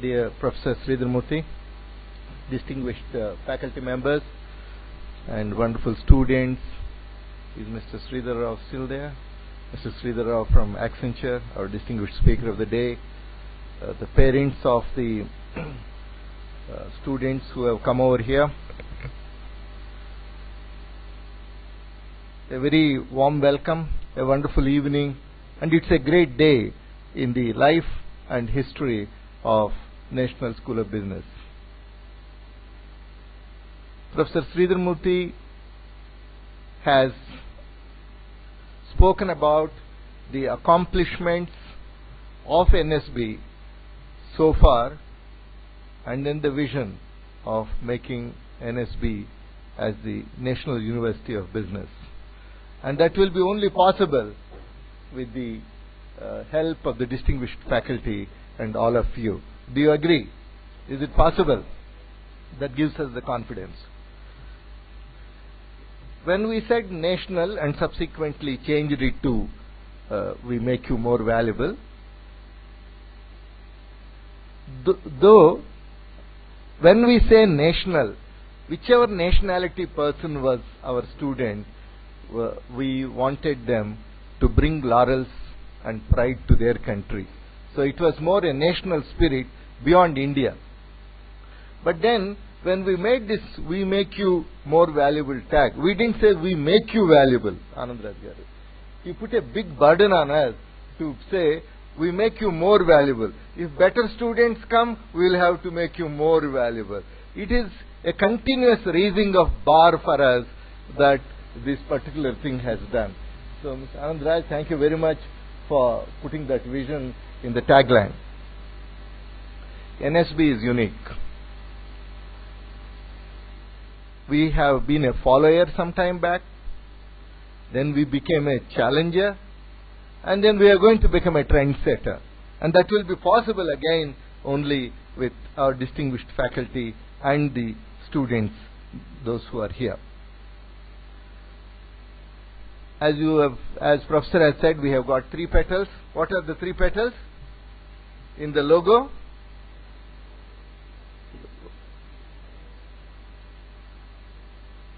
dear Professor Sridhar Murthy, distinguished faculty members and wonderful students. Is Mr. Sridhar Rao still there? Mr. Sridhar Rao from Accenture, our distinguished speaker of the day, the parents of the students who have come over here. A very warm welcome, a wonderful evening, and it's a great day in the life and history of National School of Business. Professor Sridhar Murthy has spoken about the accomplishments of NSB so far, and then the vision of making NSB as the National University of Business. And that will be only possible with the help of the distinguished faculty and all of you. Do you agree? Is it possible? That gives us the confidence. When we said national and subsequently changed it to we make you more valuable, though when we say national, whichever nationality person was our student, we wanted them to bring laurels and pride to their country. So it was more a national spirit beyond India. But then when we made this "we make you more valuable" tag, we didn't say "we make you valuable." Anandraj garu, you put a big burden on us to say "we make you more valuable." If better students come, we will have to make you more valuable. It is a continuous raising of bar for us that this particular thing has done. So, Mr. Anandraj, thank you very much for putting that vision in the tagline. NSB is unique. We have been a follower some time back, then we became a challenger, and then we are going to become a trendsetter. And that will be possible again only with our distinguished faculty and the students, those who are here. As Professor has said, we have got 3 petals. What are the 3 petals in the logo?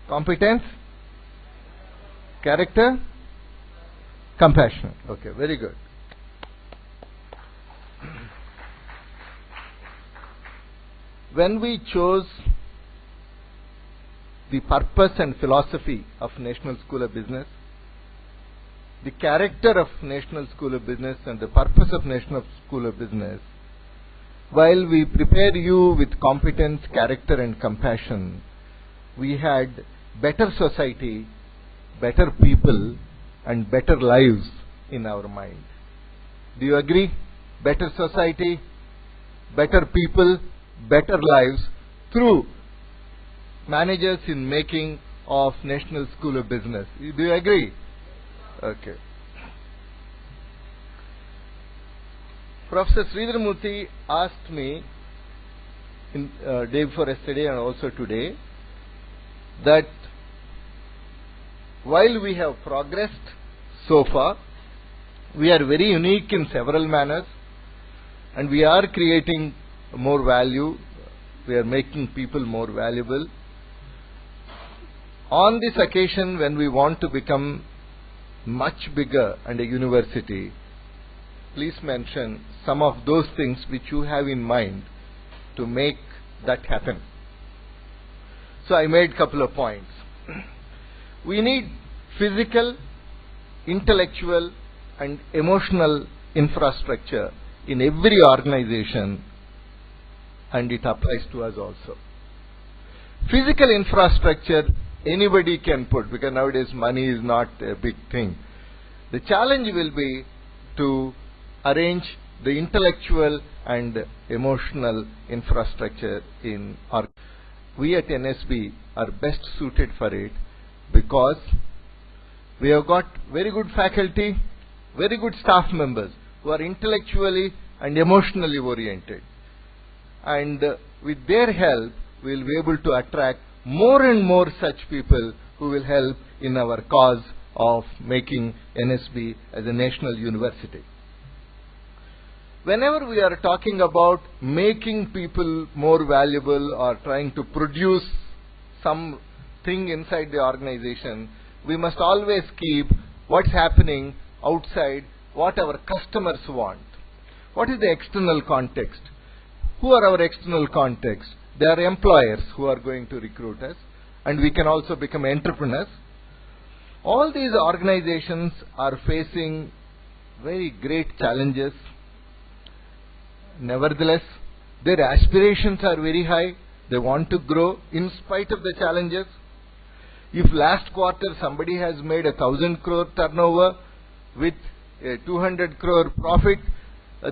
Competence, character, compassion. Okay, very good. When we chose the purpose and philosophy of National School of Business, the character of National School of Business and the purpose of National School of Business, while we prepare you with competence, character and compassion, we had better society, better people and better lives in our mind. Do you agree? Better society, better people, better lives through managers in making of National School of Business. Do you agree? Okay. Professor Sridhar Murthy asked me in day before yesterday and also today that while we have progressed so far, we are very unique in several manners and we are creating more value, we are making people more valuable. On this occasion, when we want to become much bigger and a university, please mention some of those things which you have in mind to make that happen. So I made a couple of points. We need physical, intellectual and emotional infrastructure in every organization, and it applies to us also. Physical infrastructure anybody can put, because nowadays money is not a big thing. The challenge will be to arrange the intellectual and emotional infrastructure in our. We at NSB are best suited for it because we have got very good faculty, very good staff members who are intellectually and emotionally oriented. And with their help, we will be able to attract more and more such people who will help in our cause of making NSB as a national university. Whenever we are talking about making people more valuable or trying to produce something inside the organization, we must always keep what's happening outside, what our customers want. What is the external context? Who are our external context? They are employers who are going to recruit us, and we can also become entrepreneurs. All these organizations are facing very great challenges. Nevertheless, their aspirations are very high. They want to grow in spite of the challenges. If last quarter somebody has made 1,000 crore turnover with a 200 crore profit,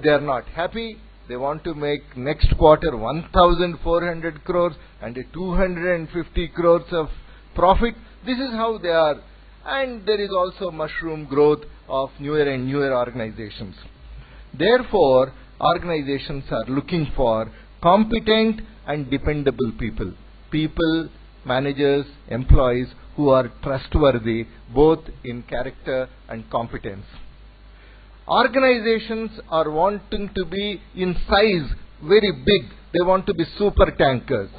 they are not happy. They want to make next quarter 1,400 crores and 250 crores of profit. This is how they are. And there is also mushroom growth of newer and newer organizations. Therefore, organizations are looking for competent and dependable people. People, managers, employees who are trustworthy both in character and competence. Organizations are wanting to be in size very big. They want to be super tankers.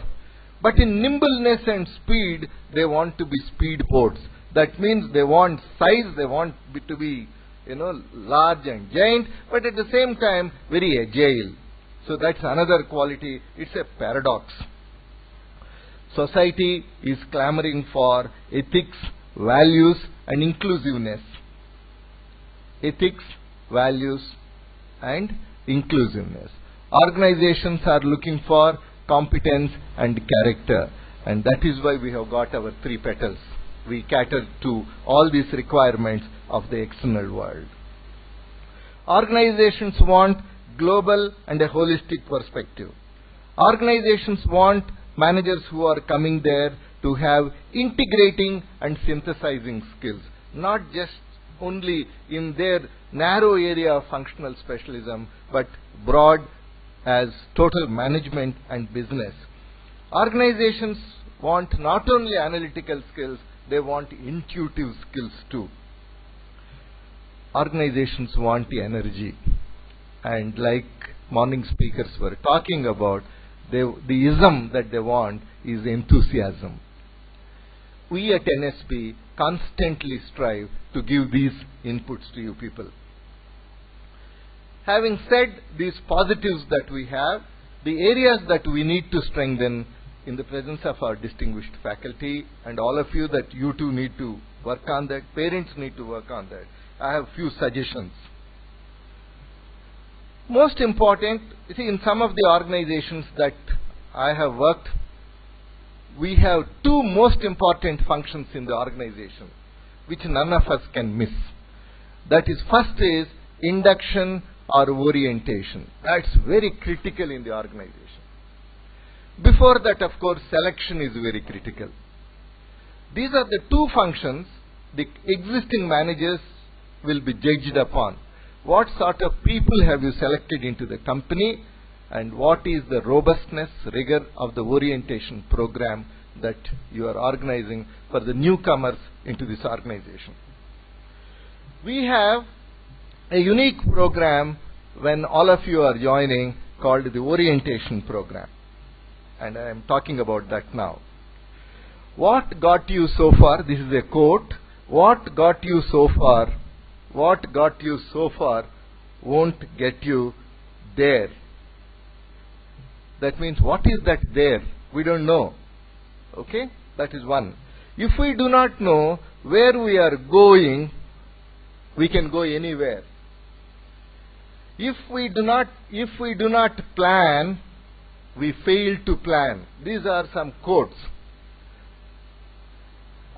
But in nimbleness and speed, they want to be speedboats. That means they want size, they want to be, large and giant, but at the same time very agile. So that's another quality. It's a paradox. Society is clamoring for ethics, values, and inclusiveness. Ethics, values, and inclusiveness. Organizations are looking for competence and character, and that is why we have got our 3 petals. We cater to all these requirements of the external world. Organizations want global and a holistic perspective. Organizations want managers who are coming there to have integrating and synthesizing skills, not just only in their narrow area of functional specialism, but broad as total management and business. Organizations want not only analytical skills, they want intuitive skills too. Organizations want the energy. And like morning speakers were talking about, the ism that they want is enthusiasm. We at NSB constantly strive to give these inputs to you people. Having said these positives that we have, the areas that we need to strengthen in the presence of our distinguished faculty and all of you, that you too need to work on that, parents need to work on that. I have few suggestions. Most important, you see, in some of the organizations that I have worked, we have 2 most important functions in the organization, which none of us can miss. That is, first is induction or orientation. That's very critical in the organization. Before that, of course, selection is very critical. These are the 2 functions the existing managers will be judged upon. What sort of people have you selected into the company, and what is the robustness, rigor of the orientation program that you are organizing for the newcomers into this organization. We have a unique program when all of you are joining called the orientation program, and I am talking about that now. What got you so far? This is a quote. What got you so far won't get you there. That means, what is that there? We don't know. Okay? That is one. If we do not know where we are going, we can go anywhere. If we do not plan, we fail to plan. These are some quotes.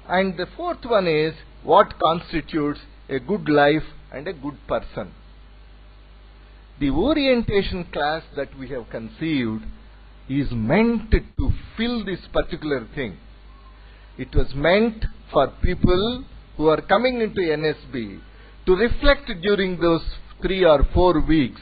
And the 4th one is, what constitutes a good life and a good person. The orientation class that we have conceived is meant to fill this particular thing. It was meant for people who are coming into NSB to reflect during those 3 or 4 weeks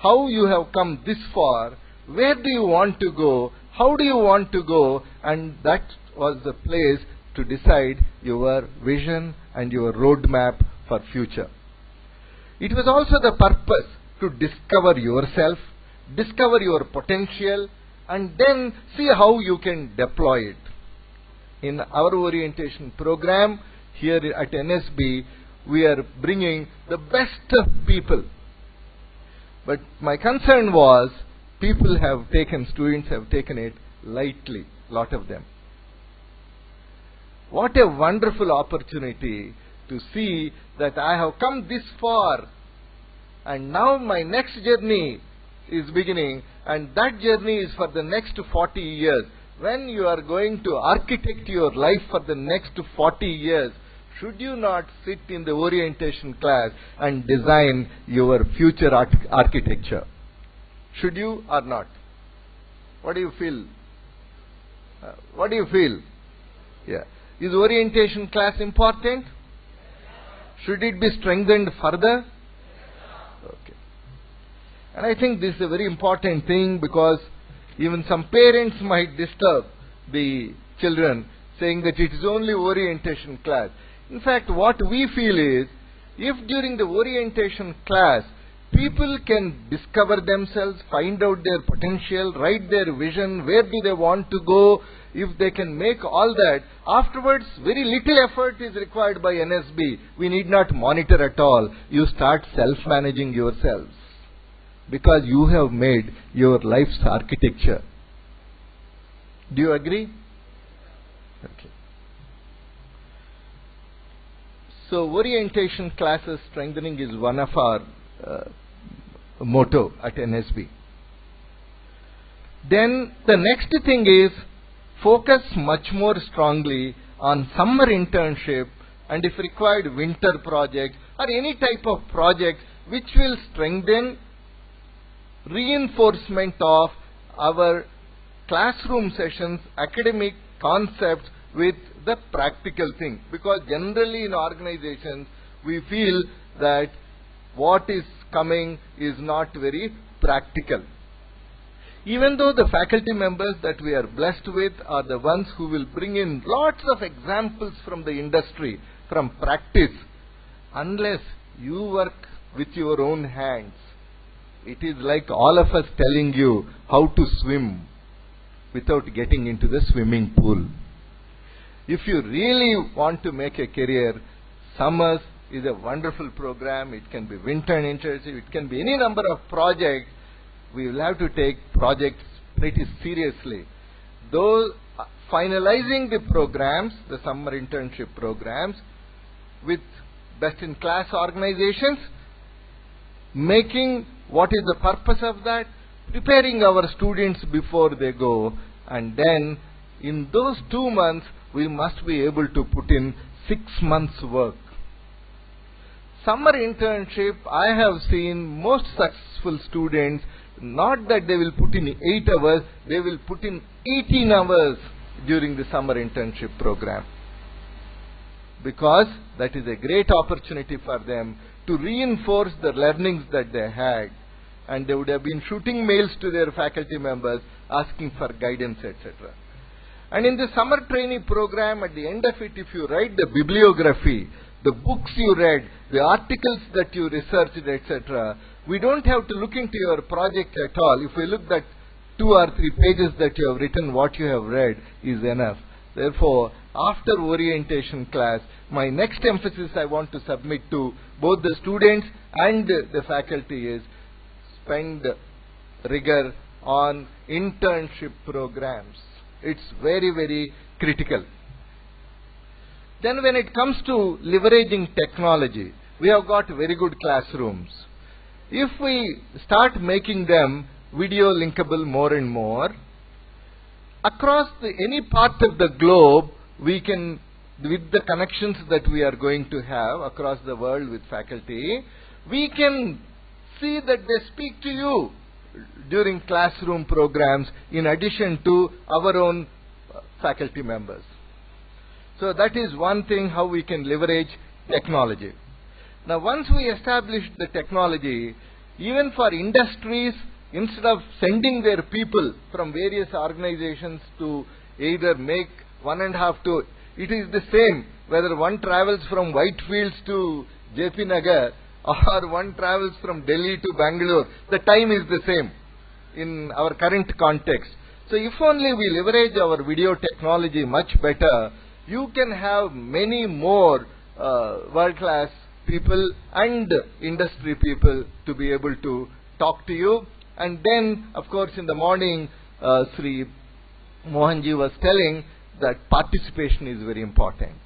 how you have come this far, where do you want to go, how do you want to go, and that was the place to decide your vision and your roadmap for future. It was also the purpose to discover yourself, discover your potential, and then see how you can deploy it. In our orientation program here at NSB, we are bringing the best of people. But my concern was students have taken it lightly, lot of them. What a wonderful opportunity to see that I have come this far, and now my next journey is beginning, and that journey is for the next 40 years. When you are going to architect your life for the next 40 years, should you not sit in the orientation class and design your future architecture? Should you or not? What do you feel? What do you feel? Yeah. Is orientation class important? Should it be strengthened further? Okay. And I think this is a very important thing, because even some parents might disturb the children saying that it is only orientation class. In fact, what we feel is, if during the orientation class people can discover themselves, find out their potential, write their vision, where do they want to go, if they can make all that, afterwards very little effort is required by NSB. We need not monitor at all. You start self-managing yourselves, because you have made your life's architecture. Do you agree? Okay. So orientation classes strengthening is one of our motto at NSB. Then the next thing is focus much more strongly on summer internship, and if required winter project or any type of project which will strengthen reinforcement of our classroom sessions, academic concepts with the practical thing. Because generally in organizations we feel that what is coming is not very practical. Even though the faculty members that we are blessed with are the ones who will bring in lots of examples from the industry, from practice, unless you work with your own hands, it is like all of us telling you how to swim without getting into the swimming pool. If you really want to make a career, summers is a wonderful program. It can be winter internship, it can be any number of projects. We will have to take projects pretty seriously. Though finalizing the programs, the summer internship programs, with best-in-class organizations, making what is the purpose of that, preparing our students before they go, and then in those 2 months we must be able to put in 6 months work. Summer internship, I have seen most successful students, not that they will put in 8 hours, they will put in 18 hours during the summer internship program. Because that is a great opportunity for them to reinforce the learnings that they had. And they would have been shooting mails to their faculty members asking for guidance, etc. And in the summer trainee program, at the end of it, if you write the bibliography, the books you read, the articles that you researched, etc., we don't have to look into your project at all. If we look at 2 or 3 pages that you have written, what you have read is enough. Therefore, after orientation class, my next emphasis I want to submit to both the students and the faculty is spend rigor on internship programs. It's very, very critical. Then when it comes to leveraging technology, we have got very good classrooms. If we start making them video linkable more and more, across any part of the globe, we can, with the connections that we are going to have across the world with faculty, we can see that they speak to you during classroom programs in addition to our own faculty members. So that is one thing how we can leverage technology. Now once we establish the technology, even for industries, instead of sending their people from various organizations to either make 1.5 to, it is the same whether one travels from Whitefields to JP Nagar or one travels from Delhi to Bangalore, the time is the same in our current context. So if only we leverage our video technology much better, you can have many more world-class people and industry people to be able to talk to you. And then, of course, in the morning, Sri Mohanji was telling that participation is very important.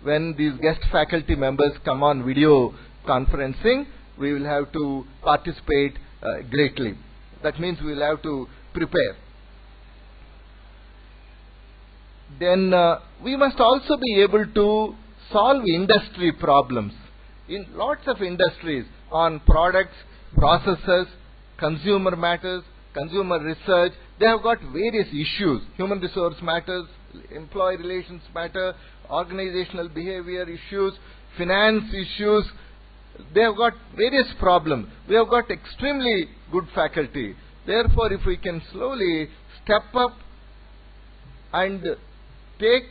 When these guest faculty members come on video conferencing, we will have to participate greatly. That means we will have to prepare. Then we must also be able to solve industry problems. In lots of industries on products, processes, consumer matters, consumer research, they have got various issues. Human resource matters, employee relations matter, organizational behavior issues, finance issues. They have got various problems. We have got extremely good faculty. Therefore, if we can slowly step up and take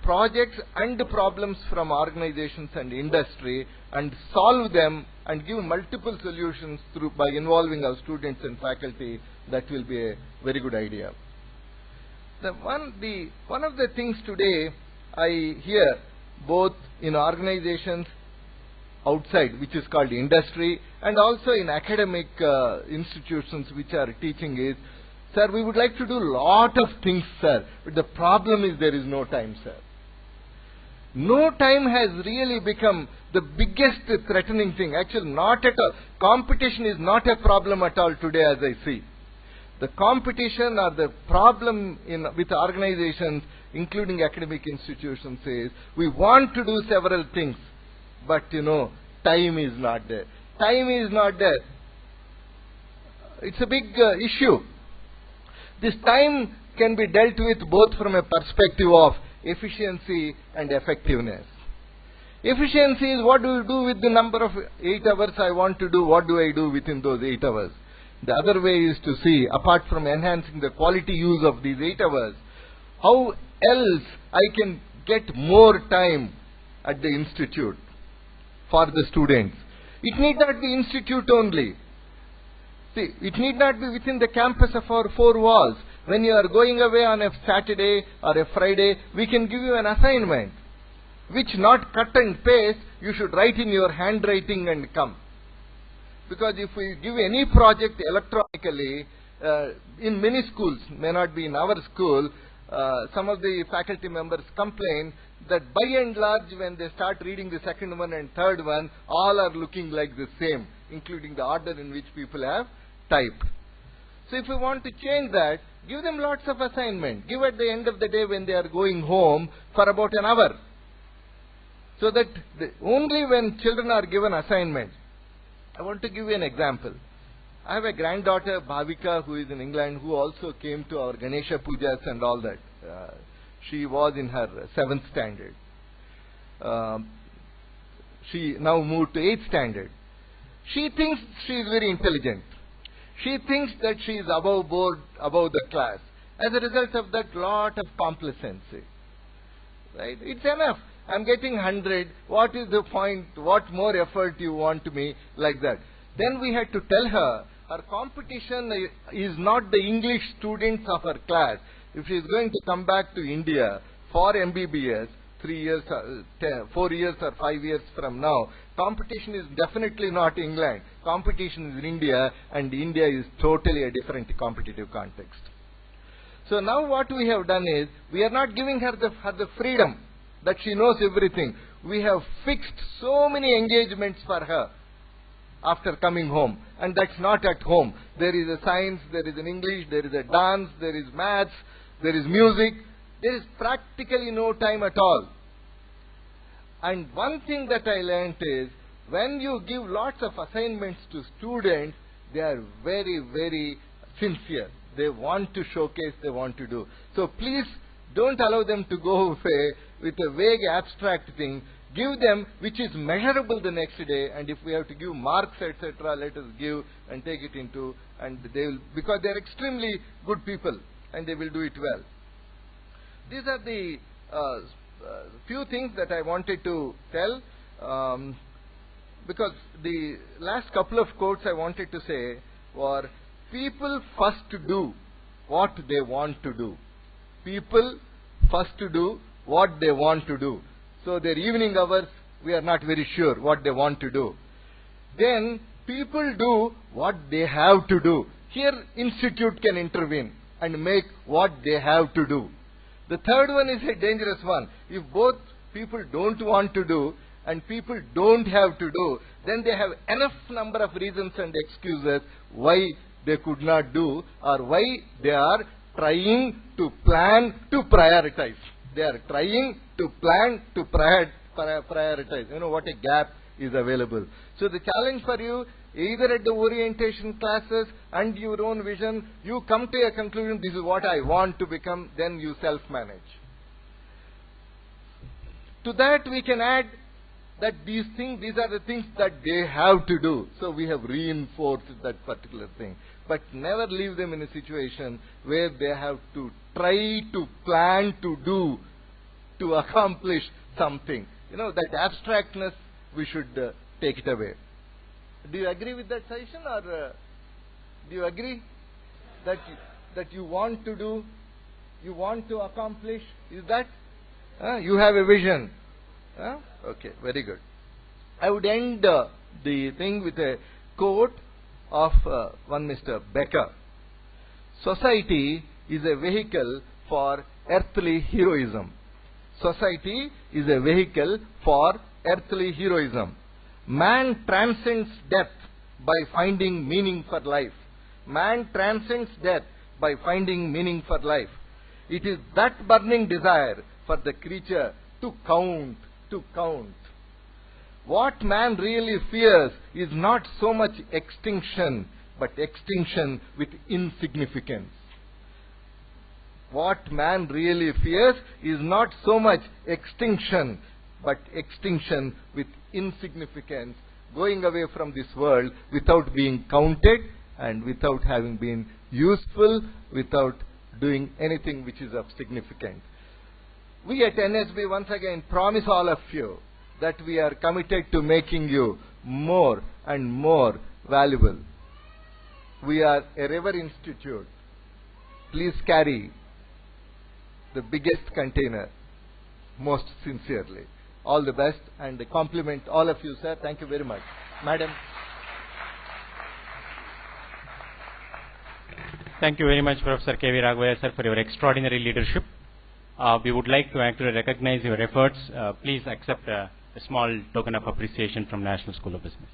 projects and problems from organizations and industry and solve them and give multiple solutions by involving our students and faculty, that will be a very good idea. One of the things today I hear both in organizations outside, which is called industry, and also in academic institutions which are teaching is, sir, we would like to do lot of things, sir, but the problem is there is no time, sir. No time has really become the biggest threatening thing. Actually, not at all. Competition is not a problem at all today, as I see. The competition or the problem with organizations, including academic institutions, is we want to do several things, but time is not there. Time is not there. It's a big issue. This time can be dealt with both from a perspective of efficiency and effectiveness. Efficiency is what do you do with the number of 8 hours I want to do, what do I do within those 8 hours. The other way is to see, apart from enhancing the quality use of these 8 hours, how else I can get more time at the institute for the students. It need not be institute only. See, it need not be within the campus of our 4 walls. When you are going away on a Saturday or a Friday, we can give you an assignment, which not cut and paste, you should write in your handwriting and come. Because if we give any project electronically, in many schools, may not be in our school, some of the faculty members complain that by and large, when they start reading the second one and third one, all are looking like the same, including the order in which people have typed. So if we want to change that, give them lots of assignment. Give at the end of the day when they are going home for about an hour. So that only when children are given assignments. I want to give you an example. I have a granddaughter, Bhavika, who is in England, who also came to our Ganesha Pujas and all that. She was in her 7th standard. She now moved to 8th standard. She thinks she is very intelligent. She thinks that she is above board, above the class. As a result of that, lot of complacency. Right? It's enough. I'm getting 100. What is the point? What more effort you want me? Like that. Then we had to tell her, her competition is not the English students of her class. If she is going to come back to India for MBBS, 3 years, 4 years or 5 years from now, competition is definitely not England. Competition is in India, and India is totally a different competitive context. So now what we have done is, we are not giving her the freedom that she knows everything. We have fixed so many engagements for her after coming home. And that's not at home. There is a science, there is an English, there is a dance, there is maths, there is music. There is practically no time at all. And one thing that I learnt is, when you give lots of assignments to students, they are very, very sincere. They want to showcase, they want to do. So please don't allow them to go away with a vague abstract thing. Give them which is measurable the next day, and if we have to give marks, etc., let us give and take it into, and they will, because they are extremely good people and they will do it well. These are the few things that I wanted to tell. because the last couple of quotes I wanted to say were, people first do what they want to do. People first do what they want to do. So their evening hours, we are not very sure what they want to do. Then people do what they have to do. Here institute can intervene and make what they have to do. The third one is a dangerous one. If both people don't want to do and people don't have to do, then they have enough number of reasons and excuses why they could not do, or why they are trying to plan to prioritize. They are trying to plan to prioritize. You know what a gap is available. So the challenge for you, either at the orientation classes and your own vision, you come to a conclusion, this is what I want to become, then you self-manage. To that we can add that these are the things that they have to do. So we have reinforced that particular thing. But never leave them in a situation where they have to try to plan to do, to accomplish something. You know, that abstractness, we should take it away. Do you agree with that suggestion, or do you agree that you want to do, you want to accomplish? Is that? You have a vision. Okay, very good. I would end the thing with a quote of one Mr. Becker. Society is a vehicle for earthly heroism. Society is a vehicle for earthly heroism. Man transcends death by finding meaning for life. Man transcends death by finding meaning for life. It is that burning desire for the creature to count. What man really fears is not so much extinction, but extinction with insignificance. What man really fears is not so much extinction, but extinction with insignificance, going away from this world without being counted and without having been useful, without doing anything which is of significance. We at NSB once again promise all of you that we are committed to making you more and more valuable. We are a River Institute. Please carry the biggest container most sincerely. All the best, and I compliment all of you, sir. Thank you very much. Madam. Thank you very much, Professor K.V. Raghavaya, sir, for your extraordinary leadership. We would like to actually recognize your efforts. Please accept a small token of appreciation from National School of Business.